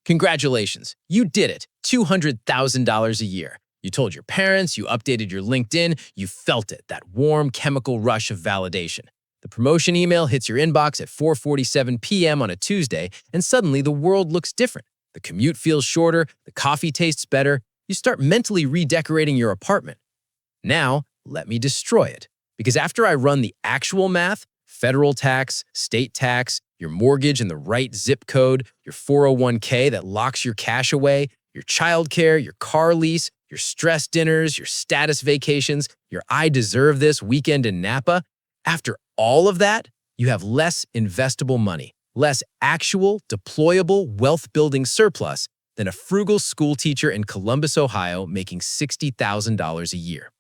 Congratulations, you did it, $200,000 a year. You told your parents, you updated your LinkedIn, you felt it, that warm chemical rush of validation. The promotion email hits your inbox at 4:47 p.m. on a Tuesday, and suddenly the world looks different. The commute feels shorter, the coffee tastes better, you start mentally redecorating your apartment. Now, let me destroy it. Because after I run the actual math, federal tax, state tax, your mortgage in the right zip code, your 401k that locks your cash away, your childcare, your car lease, your stress dinners, your status vacations, your I deserve this weekend in Napa, after all of that, you have less investable money, less actual, deployable wealth-building surplus than a frugal school teacher in Columbus, Ohio making $60,000 a year.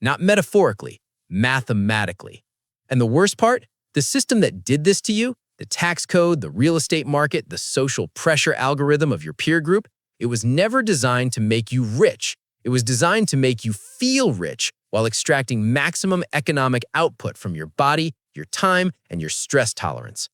Not metaphorically, mathematically. And the worst part? The system that did this to you, the tax code, the real estate market, the social pressure algorithm of your peer group, it was never designed to make you rich. It was designed to make you feel rich while extracting maximum economic output from your body, your time, and your stress tolerance.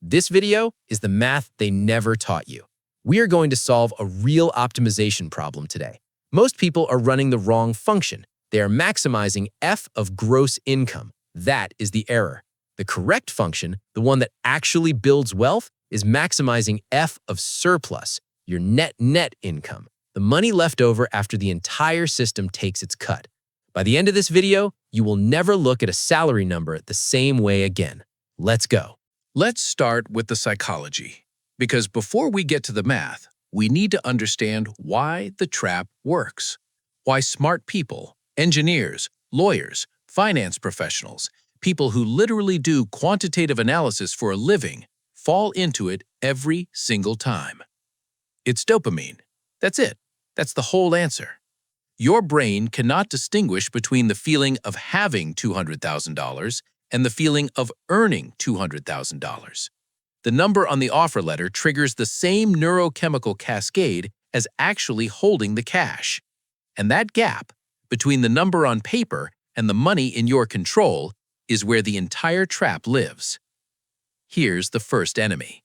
This video is the math they never taught you. We are going to solve a real optimization problem today. Most people are running the wrong function. They are maximizing F of gross income. That is the error. The correct function, the one that actually builds wealth, is maximizing F of surplus, your net income, the money left over after the entire system takes its cut. By the end of this video, you will never look at a salary number the same way again. Let's go. Let's start with the psychology, because before we get to the math, we need to understand why the trap works. Why smart people, engineers, lawyers, finance professionals, people who literally do quantitative analysis for a living, fall into it every single time. It's dopamine. That's it. That's the whole answer. Your brain cannot distinguish between the feeling of having $200,000 and the feeling of earning $200,000. The number on the offer letter triggers the same neurochemical cascade as actually holding the cash. And that gap between the number on paper and the money in your control is where the entire trap lives. Here's the first enemy.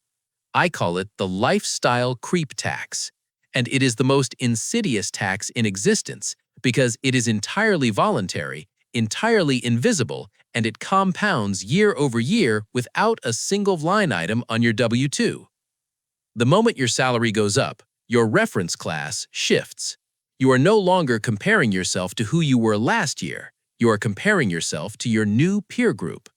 I call it the lifestyle creep tax, and it is the most insidious tax in existence because it is entirely voluntary, entirely invisible, and it compounds year over year without a single line item on your W-2. The moment your salary goes up, your reference class shifts. You are no longer comparing yourself to who you were last year. You are comparing yourself to your new peer group.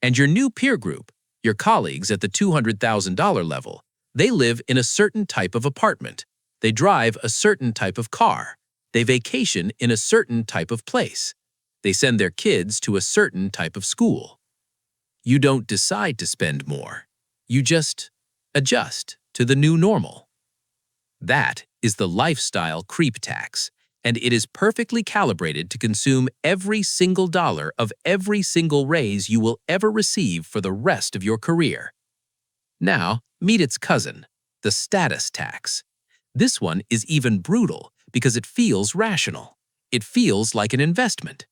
And your new peer group, your colleagues at the $200,000 level, they live in a certain type of apartment. They drive a certain type of car. They vacation in a certain type of place. They send their kids to a certain type of school. You don't decide to spend more. You just adjust to the new normal. That is the lifestyle creep tax, and it is perfectly calibrated to consume every single dollar of every single raise you will ever receive for the rest of your career. Now, meet its cousin, the status tax. This one is even brutal because it feels rational. It feels like an investment.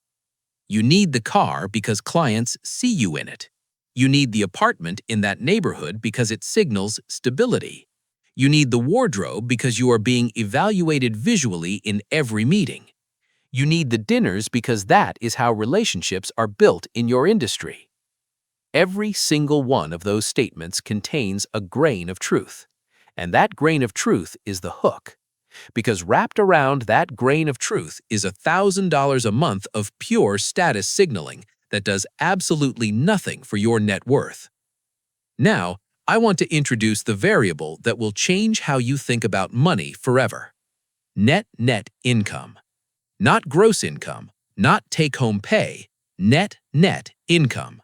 You need the car because clients see you in it. You need the apartment in that neighborhood because it signals stability. You need the wardrobe because you are being evaluated visually in every meeting. You need the dinners because that is how relationships are built in your industry. Every single one of those statements contains a grain of truth. And that grain of truth is the hook. Because wrapped around that grain of truth is $1,000 a month of pure status signaling that does absolutely nothing for your net worth. Now, I want to introduce the variable that will change how you think about money forever. Net income. Not gross income, not take-home pay, net income.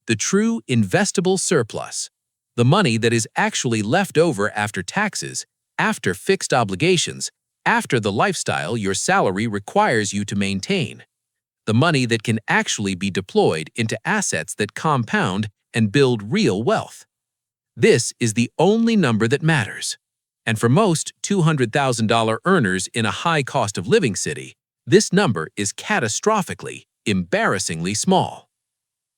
The true investable surplus. The money that is actually left over after taxes, after fixed obligations, after the lifestyle your salary requires you to maintain. The money that can actually be deployed into assets that compound and build real wealth. This is the only number that matters. And for most $200,000 earners in a high cost of living city, this number is catastrophically, embarrassingly small.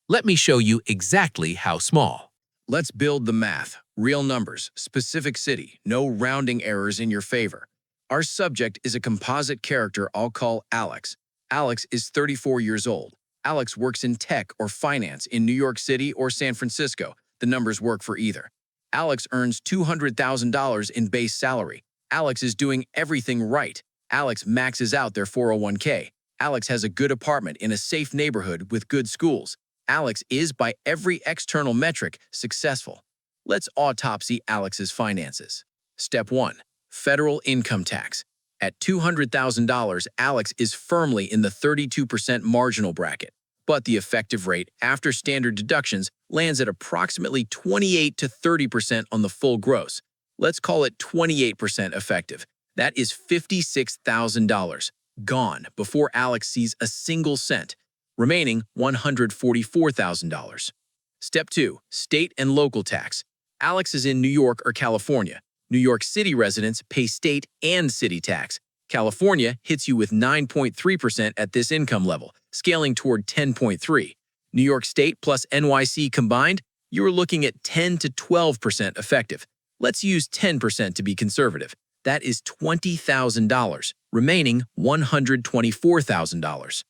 Let me show you exactly how small. Let's build the math. Real numbers, specific city, no rounding errors in your favor. Our subject is a composite character I'll call Alex. Alex is 34 years old. Alex works in tech or finance in New York City or San Francisco. The numbers work for either. Alex earns $200,000 in base salary. Alex is doing everything right. Alex maxes out their 401k. Alex has a good apartment in a safe neighborhood with good schools. Alex is, by every external metric, successful. Let's autopsy Alex's finances. Step 1. Federal income tax. At $200,000, Alex is firmly in the 32% marginal bracket, but the effective rate after standard deductions lands at approximately 28 to 30% on the full gross. Let's call it 28% effective. That is $56,000 gone before Alex sees a single cent, remaining $144,000. Step 2. State and local tax. Alex is in New York or California. New York City residents pay state and city tax. California hits you with 9.3% at this income level, scaling toward 10.3%. New York State plus NYC combined, you are looking at 10 to 12% effective. Let's use 10% to be conservative. That is $20,000, remaining $124,000.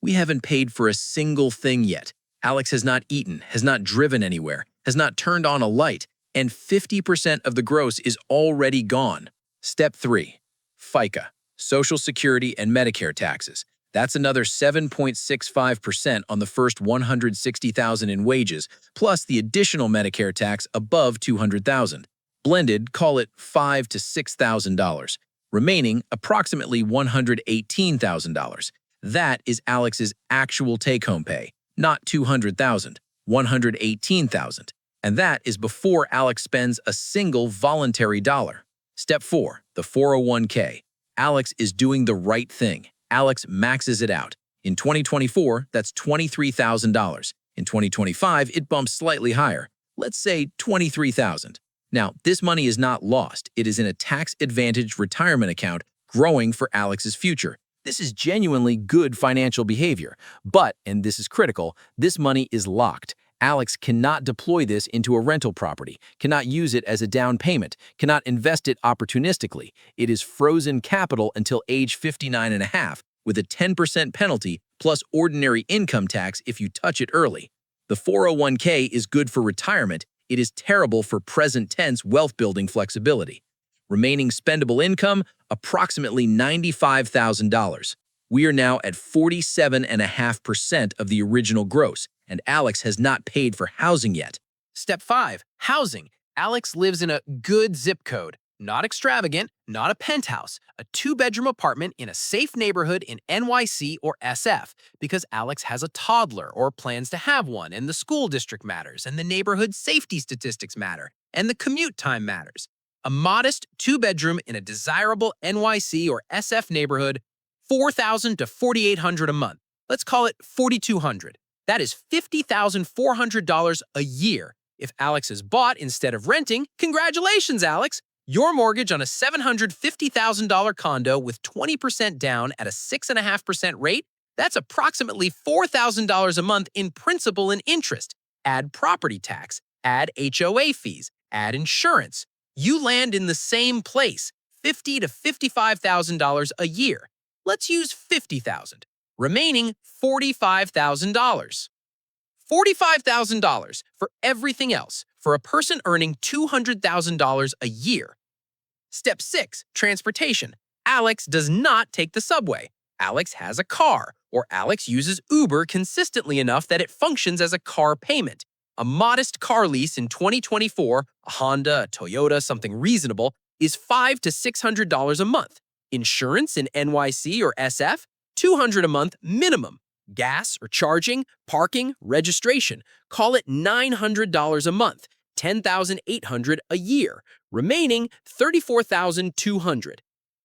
We haven't paid for a single thing yet. Alex has not eaten, has not driven anywhere, has not turned on a light, and 50% of the gross is already gone. Step 3. FICA, Social Security and Medicare taxes. That's another 7.65% on the first $160,000 in wages, plus the additional Medicare tax above $200,000. Blended, call it $5,000 to $6,000, remaining approximately $118,000. That is Alex's actual take-home pay, not $200,000, $118,000. And that is before Alex spends a single voluntary dollar. Step 4. The 401k. Alex is doing the right thing. Alex maxes it out. In 2024, that's $23,000. In 2025, it bumps slightly higher. Let's say $23,000. Now, this money is not lost. It is in a tax-advantaged retirement account growing for Alex's future. This is genuinely good financial behavior. But, and this is critical, this money is locked. Alex cannot deploy this into a rental property, cannot use it as a down payment, cannot invest it opportunistically. It is frozen capital until age 59 and a half, with a 10% penalty plus ordinary income tax if you touch it early. The 401k is good for retirement. It is terrible for present tense wealth building flexibility. Remaining spendable income, approximately $95,000. We are now at 47.5% of the original gross, and Alex has not paid for housing yet. Step 5. Housing. Alex lives in a good zip code. Not extravagant, not a penthouse, a 2-bedroom apartment in a safe neighborhood in NYC or SF, because Alex has a toddler or plans to have one, and the school district matters, and the neighborhood safety statistics matter, and the commute time matters. A modest 2-bedroom in a desirable NYC or SF neighborhood, $4,000 to $4,800 a month. Let's call it $4,200. That is $50,400 a year. If Alex has bought instead of renting, congratulations, Alex! Your mortgage on a $750,000 condo with 20% down at a 6.5% rate, that's approximately $4,000 a month in principal and interest. Add property tax, add HOA fees, add insurance. You land in the same place, $50,000 to $55,000 a year. Let's use $50,000, remaining $45,000. $45,000 for everything else for a person earning $200,000 a year. Step 6. Transportation. Alex does not take the subway. Alex has a car, or Alex uses Uber consistently enough that it functions as a car payment. A modest car lease in 2024, a Honda, a Toyota, something reasonable, is $500 to $600 a month. Insurance in NYC or SF, $200 a month minimum. Gas or charging, parking, registration, call it $900 a month, $10,800 a year, remaining $34,200.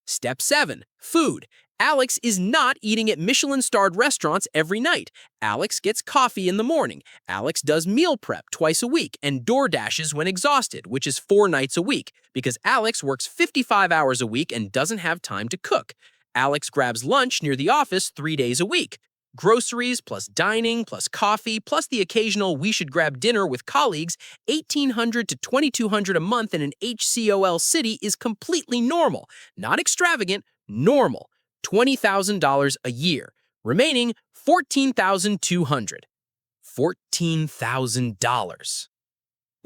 Step 7. Food. Alex is not eating at Michelin-starred restaurants every night. Alex gets coffee in the morning. Alex does meal prep twice a week and door dashes when exhausted, which is 4 nights a week, because Alex works 55 hours a week and doesn't have time to cook. Alex grabs lunch near the office 3 days a week. Groceries plus dining plus coffee plus the occasional we should grab dinner with colleagues, $1,800 to $2,200 a month in an HCOL city is completely normal. Not extravagant, normal. $20,000 a year. Remaining $14,200. $14,000.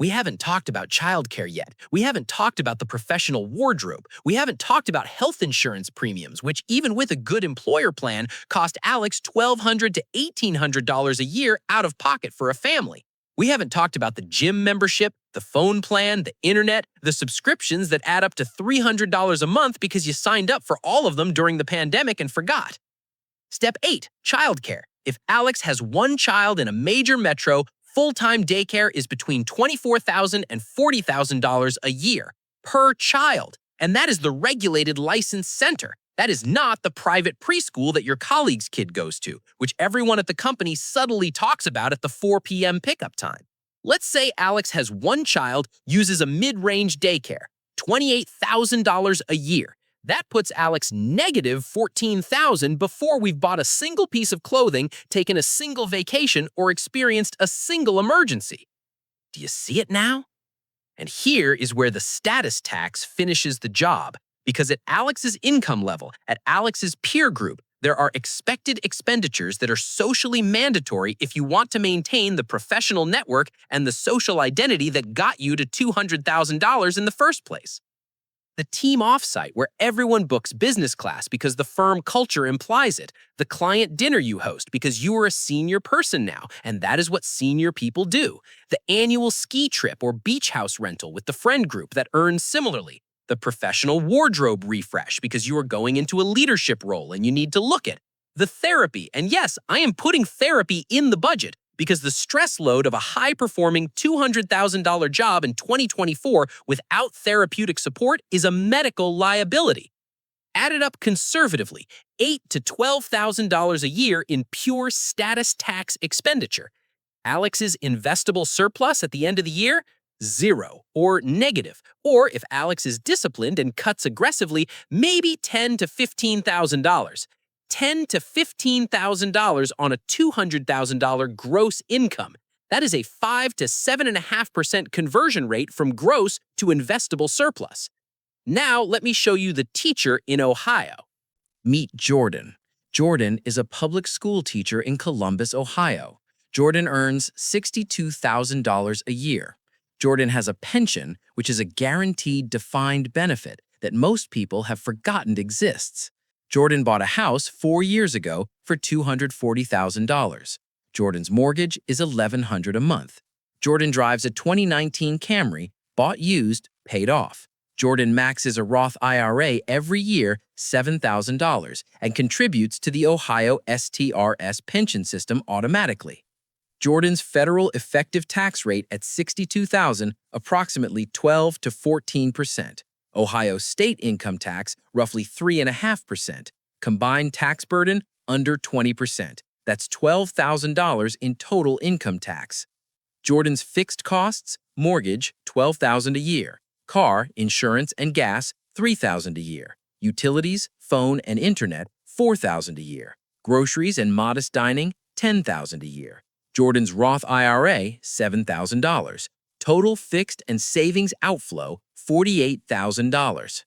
We haven't talked about childcare yet. We haven't talked about the professional wardrobe. We haven't talked about health insurance premiums, which even with a good employer plan, cost Alex $1,200 to $1,800 a year out of pocket for a family. We haven't talked about the gym membership, the phone plan, the internet, the subscriptions that add up to $300 a month because you signed up for all of them during the pandemic and forgot. Step 8, childcare. If Alex has one child in a major metro, full-time daycare is between $24,000 and $40,000 a year per child. And that is the regulated licensed center. That is not the private preschool that your colleague's kid goes to, which everyone at the company subtly talks about at the 4 p.m. pickup time. Let's say Alex has one child, uses a mid-range daycare, $28,000 a year. That puts Alex negative $14,000 before we've bought a single piece of clothing, taken a single vacation, or experienced a single emergency. Do you see it now? And here is where the status tax finishes the job, because at Alex's income level, at Alex's peer group, there are expected expenditures that are socially mandatory if you want to maintain the professional network and the social identity that got you to $200,000 in the first place. The team offsite where everyone books business class because the firm culture implies it. The client dinner you host because you are a senior person now, and that is what senior people do. The annual ski trip or beach house rental with the friend group that earns similarly. The professional wardrobe refresh because you are going into a leadership role and you need to look it. The therapy, and yes, I am putting therapy in the budget, because the stress load of a high-performing $200,000 job in 2024 without therapeutic support is a medical liability. Added up conservatively, $8,000 to $12,000 a year in pure status tax expenditure. Alex's investable surplus at the end of the year? Zero or negative. Or if Alex is disciplined and cuts aggressively, maybe $10,000 to $15,000. $10,000 to $15,000 on a $200,000 gross income. That is a 5 to 7.5% conversion rate from gross to investable surplus. Now let me show you the teacher in Ohio. Meet Jordan. Jordan is a public school teacher in Columbus, Ohio. Jordan earns $62,000 a year. Jordan has a pension, which is a guaranteed defined benefit that most people have forgotten exists. Jordan bought a house 4 years ago for $240,000. Jordan's mortgage is $1,100 a month. Jordan drives a 2019 Camry, bought used, paid off. Jordan maxes a Roth IRA every year, $7,000, and contributes to the Ohio STRS pension system automatically. Jordan's federal effective tax rate at $62,000, approximately 12 to 14%. Ohio state income tax, roughly 3.5%. Combined tax burden, under 20%. That's $12,000 in total income tax. Jordan's fixed costs, mortgage, $12,000 a year. Car, insurance, and gas, $3,000 a year. Utilities, phone, and internet, $4,000 a year. Groceries and modest dining, $10,000 a year. Jordan's Roth IRA, $7,000. Total fixed and savings outflow, $48,000.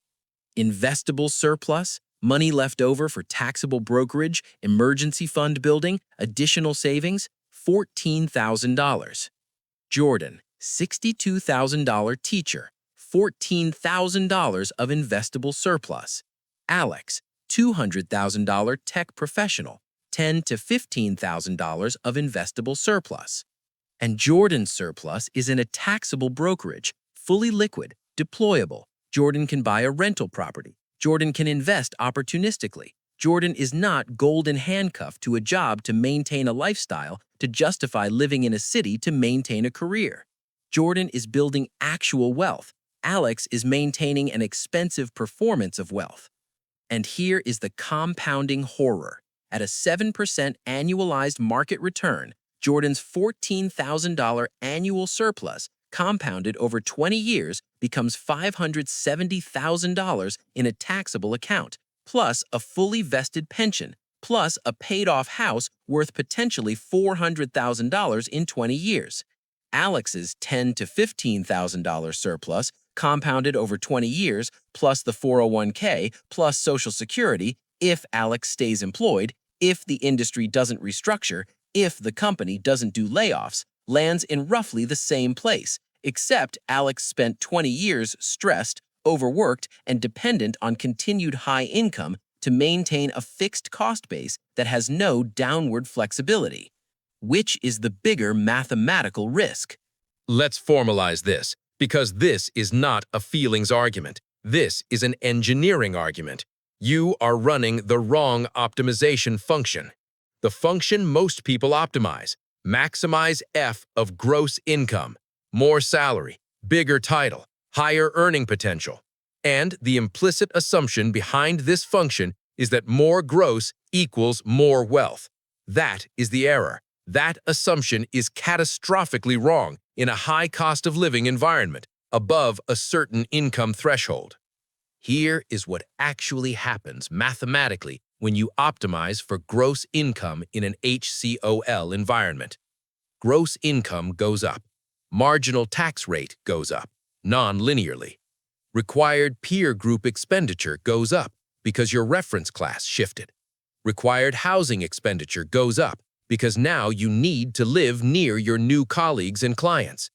Investable surplus, money left over for taxable brokerage, emergency fund building, additional savings, $14,000. Jordan, $62,000 teacher, $14,000 of investable surplus. Alex, $200,000 tech professional, $10,000 to $15,000 of investable surplus. And Jordan's surplus is in a taxable brokerage, fully liquid, deployable. Jordan can buy a rental property. Jordan can invest opportunistically. Jordan is not golden handcuffed to a job to maintain a lifestyle, to justify living in a city to maintain a career. Jordan is building actual wealth. Alex is maintaining an expensive performance of wealth. And here is the compounding horror. At a 7% annualized market return, Jordan's $14,000 annual surplus, compounded over 20 years, becomes $570,000 in a taxable account, plus a fully vested pension, plus a paid-off house worth potentially $400,000 in 20 years. Alex's $10,000 to $15,000 surplus, compounded over 20 years, plus the 401k, plus Social Security, if Alex stays employed, if the industry doesn't restructure, if the company doesn't do layoffs, lands in roughly the same place, except Alex spent 20 years stressed, overworked, and dependent on continued high income to maintain a fixed cost base that has no downward flexibility. Which is the bigger mathematical risk? Let's formalize this, because this is not a feelings argument. This is an engineering argument. You are running the wrong optimization function. The function most people optimize: maximize F of gross income, more salary, bigger title, higher earning potential. And the implicit assumption behind this function is that more gross equals more wealth. That is the error. That assumption is catastrophically wrong in a high cost of living environment above a certain income threshold. Here is what actually happens mathematically when you optimize for gross income in an HCOL environment. Gross income goes up. Marginal tax rate goes up, non-linearly. Required peer group expenditure goes up because your reference class shifted. Required housing expenditure goes up because now you need to live near your new colleagues and clients.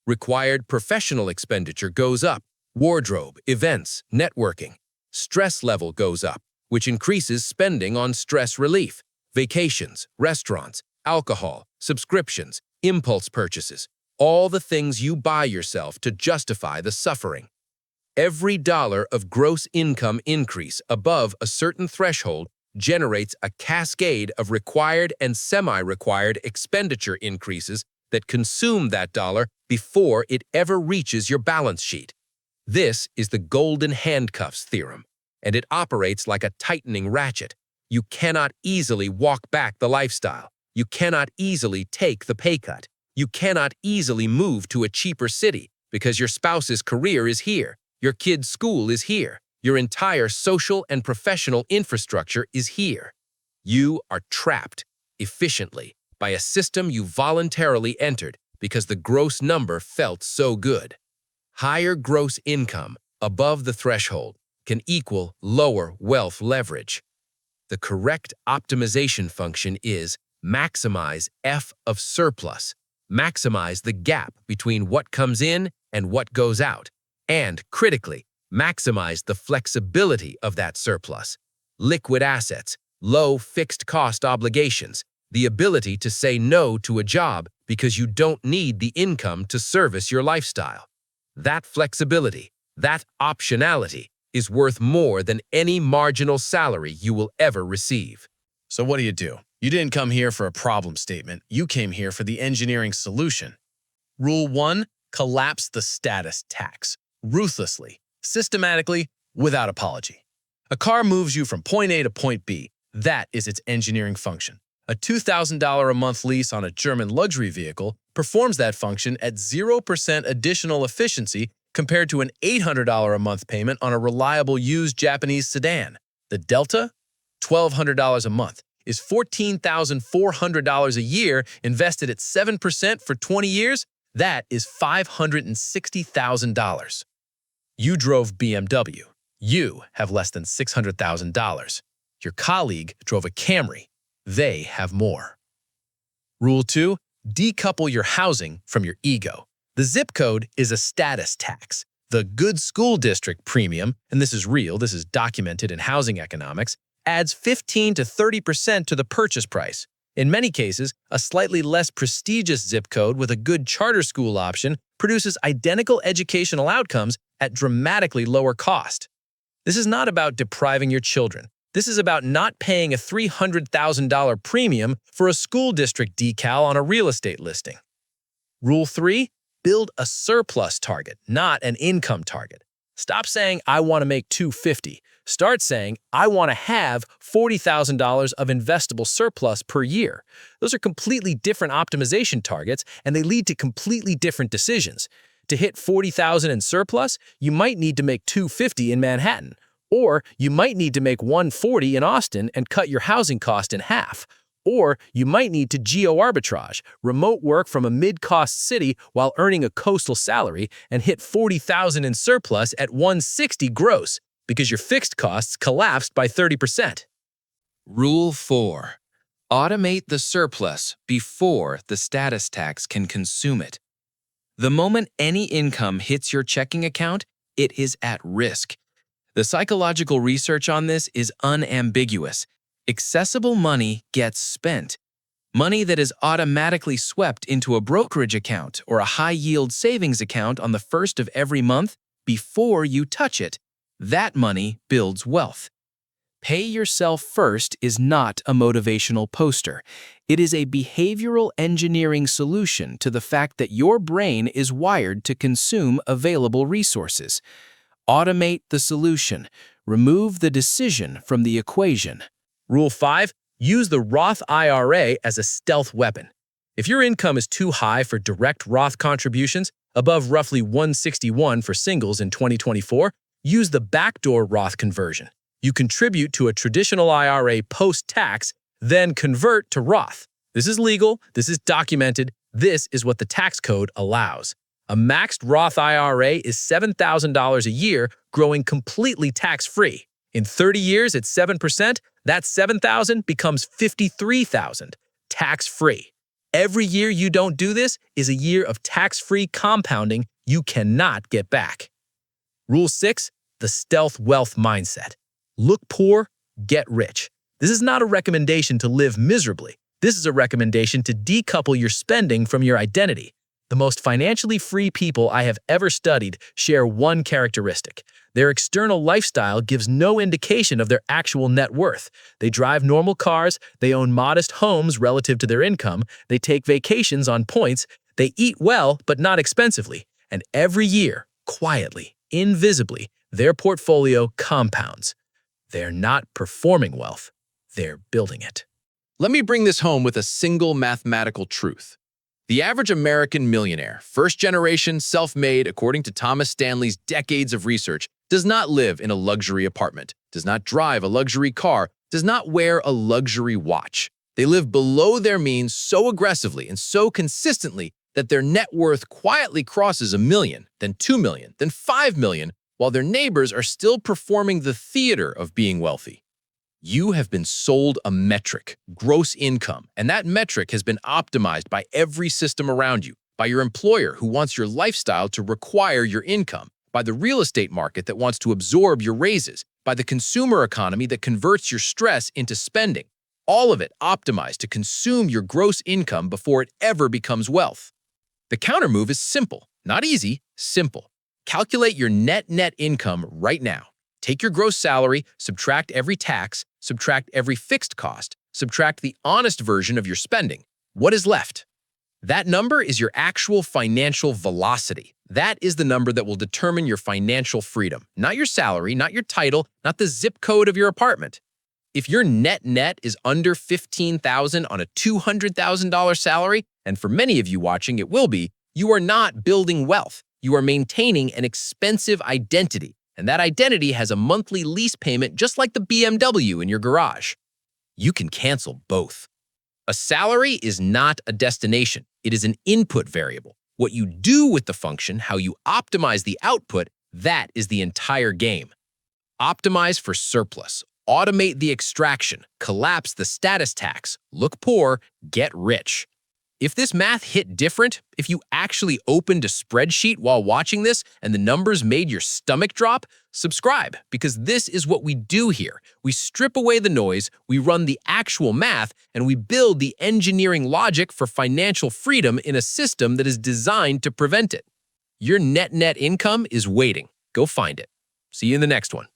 Required professional expenditure goes up, wardrobe, events, networking. Stress level goes up, which increases spending on stress relief, vacations, restaurants, alcohol, subscriptions, impulse purchases, all the things you buy yourself to justify the suffering. Every dollar of gross income increase above a certain threshold generates a cascade of required and semi-required expenditure increases that consume that dollar before it ever reaches your balance sheet. This is the golden handcuffs theorem, and it operates like a tightening ratchet. You cannot easily walk back the lifestyle. You cannot easily take the pay cut. You cannot easily move to a cheaper city because your spouse's career is here, your kid's school is here, your entire social and professional infrastructure is here. You are trapped efficiently by a system you voluntarily entered because the gross number felt so good. Higher gross income above the threshold can equal lower wealth leverage. The correct optimization function is maximize F of surplus, maximize the gap between what comes in and what goes out, and, critically, maximize the flexibility of that surplus. Liquid assets, low fixed cost obligations, the ability to say no to a job because you don't need the income to service your lifestyle. That flexibility, that optionality, is worth more than any marginal salary you will ever receive. So what do? You didn't come here for a problem statement. You came here for the engineering solution. Rule 1, collapse the status tax. Ruthlessly, systematically, without apology. A car moves you from point A to point B. That is its engineering function. A $2,000 a month lease on a German luxury vehicle performs that function at 0% additional efficiency compared to an $800 a month payment on a reliable used Japanese sedan. The delta? $1,200 a month is $14,400 a year invested at 7% for 20 years. That is $560,000. You drove BMW. You have less than $600,000. Your colleague drove a Camry. They have more. Rule 2, decouple your housing from your ego. The zip code is a status tax. The good school district premium, and this is real, this is documented in housing economics, adds 15 to 30% to the purchase price. In many cases, a slightly less prestigious zip code with a good charter school option produces identical educational outcomes at dramatically lower cost. This is not about depriving your children. This is about not paying a $300,000 premium for a school district decal on a real estate listing. Rule 3, build a surplus target, not an income target. Stop saying, I want to make $250. Start saying, I want to have $40,000 of investable surplus per year. Those are completely different optimization targets, and they lead to completely different decisions. To hit $40,000 in surplus, you might need to make $250 in Manhattan. Or you might need to make 140 in Austin and cut your housing cost in half. Or you might need to geo-arbitrage, remote work from a mid-cost city while earning a coastal salary and hit 40,000 in surplus at 160 gross because your fixed costs collapsed by 30%. Rule 4. Automate the surplus before the status tax can consume it. The moment any income hits your checking account, it is at risk. The psychological research on this is unambiguous. Accessible money gets spent. Money that is automatically swept into a brokerage account or a high-yield savings account on the first of every month before you touch it. That money builds wealth. Pay yourself first is not a motivational poster. It is a behavioral engineering solution to the fact that your brain is wired to consume available resources. Automate the solution. Remove the decision from the equation. Rule 5. Use the Roth IRA as a stealth weapon. If your income is too high for direct Roth contributions, above roughly 161 for singles in 2024, use the backdoor Roth conversion. You contribute to a traditional IRA post-tax, then convert to Roth. This is legal, this is documented, this is what the tax code allows. A maxed Roth IRA is $7,000 a year, growing completely tax-free. In 30 years at 7%, that $7,000 becomes $53,000, tax-free. Every year you don't do this is a year of tax-free compounding you cannot get back. Rule 6, the stealth wealth mindset. Look poor, get rich. This is not a recommendation to live miserably. This is a recommendation to decouple your spending from your identity. The most financially free people I have ever studied share one characteristic. Their external lifestyle gives no indication of their actual net worth. They drive normal cars, they own modest homes relative to their income, they take vacations on points, they eat well but not expensively, and every year, quietly, invisibly, their portfolio compounds. They're not performing wealth, they're building it. Let me bring this home with a single mathematical truth. The average American millionaire, first generation, self-made, according to Thomas Stanley's decades of research, does not live in a luxury apartment, does not drive a luxury car, does not wear a luxury watch. They live below their means so aggressively and so consistently that their net worth quietly crosses $1 million, then $2 million, then $5 million, while their neighbors are still performing the theater of being wealthy. You have been sold a metric, gross income, and that metric has been optimized by every system around you, by your employer who wants your lifestyle to require your income, by the real estate market that wants to absorb your raises, by the consumer economy that converts your stress into spending. All of it optimized to consume your gross income before it ever becomes wealth. The countermove is simple, not easy, simple. Calculate your net income right now. Take your gross salary, subtract every tax, subtract every fixed cost, subtract the honest version of your spending. What is left? That number is your actual financial velocity. That is the number that will determine your financial freedom, not your salary, not your title, not the zip code of your apartment. If your net is under $15,000 on a $200,000 salary, and for many of you watching it will be, you are not building wealth. You are maintaining an expensive identity. And that identity has a monthly lease payment just like the BMW in your garage. You can cancel both. A salary is not a destination. It is an input variable. What you do with the function, how you optimize the output, that is the entire game. Optimize for surplus. Automate the extraction. Collapse the status tax. Look poor, get rich. If this math hit different, if you actually opened a spreadsheet while watching this and the numbers made your stomach drop, subscribe, because this is what we do here. We strip away the noise, we run the actual math, and we build the engineering logic for financial freedom in a system that is designed to prevent it. Your net income is waiting. Go find it. See you in the next one.